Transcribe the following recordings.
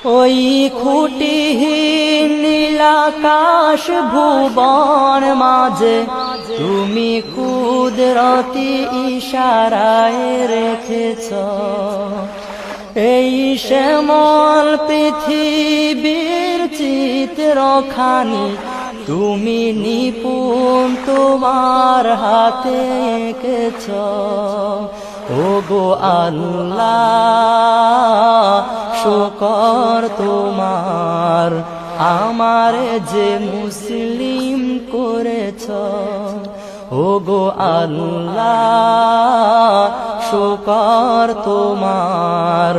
ওই খুঁটিহীন নীলাকাশ ভুবন মাঝে তুমি কুদরতি ইশারায় রেখেছ এই শ্যামল পৃথিবীর চিত্রখানি তুমি নিপুণ তোমার হাতে এঁকেছ। ওগো আল্লাহ শুকর তোমার আমারে যে মুসলিম করেছ। ওগো আল্লাহ শুকর তোমার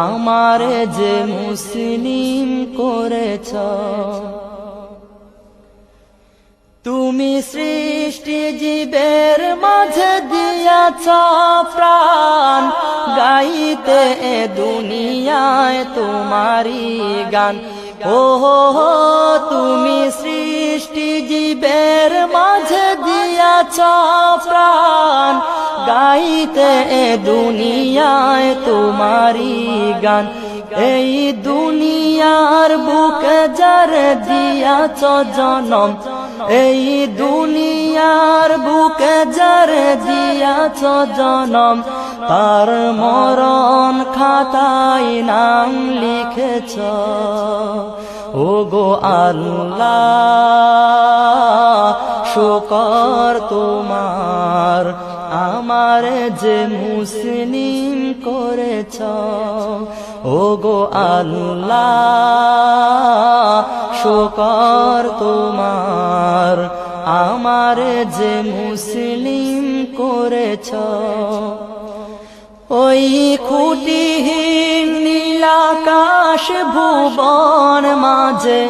আমারে যে মুসলিম করেছ। তুমি সৃষ্টি জীবের মাঝে দিয়াছ প্রাণ গাইতে এ দুনিয়ায় তোমারি গান। ওহো তুমি সৃষ্টি জীবের মাঝে দিয়াছ প্রাণ গাইতে এ দুনিয়ায় তোমারি গান। এই দুনিয়ার বুকে যার দিয়াছ জনম এই দুনিয়ার বুকে যার দিয়াছ জনম তার মরণ খাতায় নাম লিখেছ। ওগো আল্লাহ শুকর তোমার আমার যে মুসলিম করেছ। ওগো আল্লাহ শুকর তোমার আমার যে মুসলিম করেছ। ওই খুঁটিহীন নীলাকাশ ভুবন মাঝে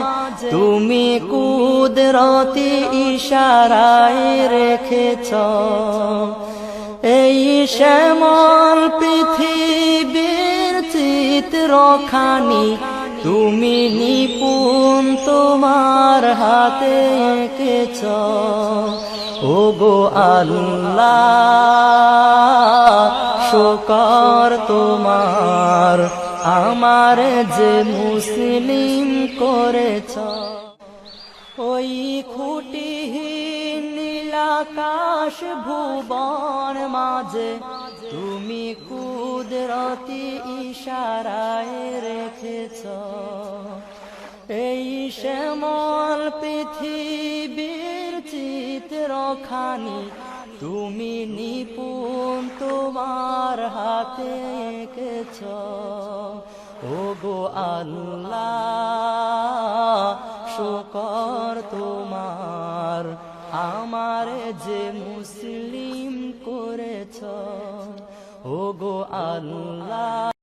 তুমি কুদরতি ইশারায় রেখেছ এই শ্যামল পৃথিবীর চিত্রখানি তুমি নিপুণ তোমার হাতে এঁকেছ। ওগো আল্লাহ শুকর তোমার আমার যে মুসলিম করেছ। ওই খুঁটিহীন নীলাকাশ ভুবন মাঝে তুমি কুদরতি ইশারায় রেখেছ এই শ্যামল পৃথিবীর চিত্রখানি তুমি নিপুণ তোমার হাতে এঁকেছ। ওগো আল্লাহ শুকর তোমার আমার যে মুসলিম করেছ। ওগো আল্লাহ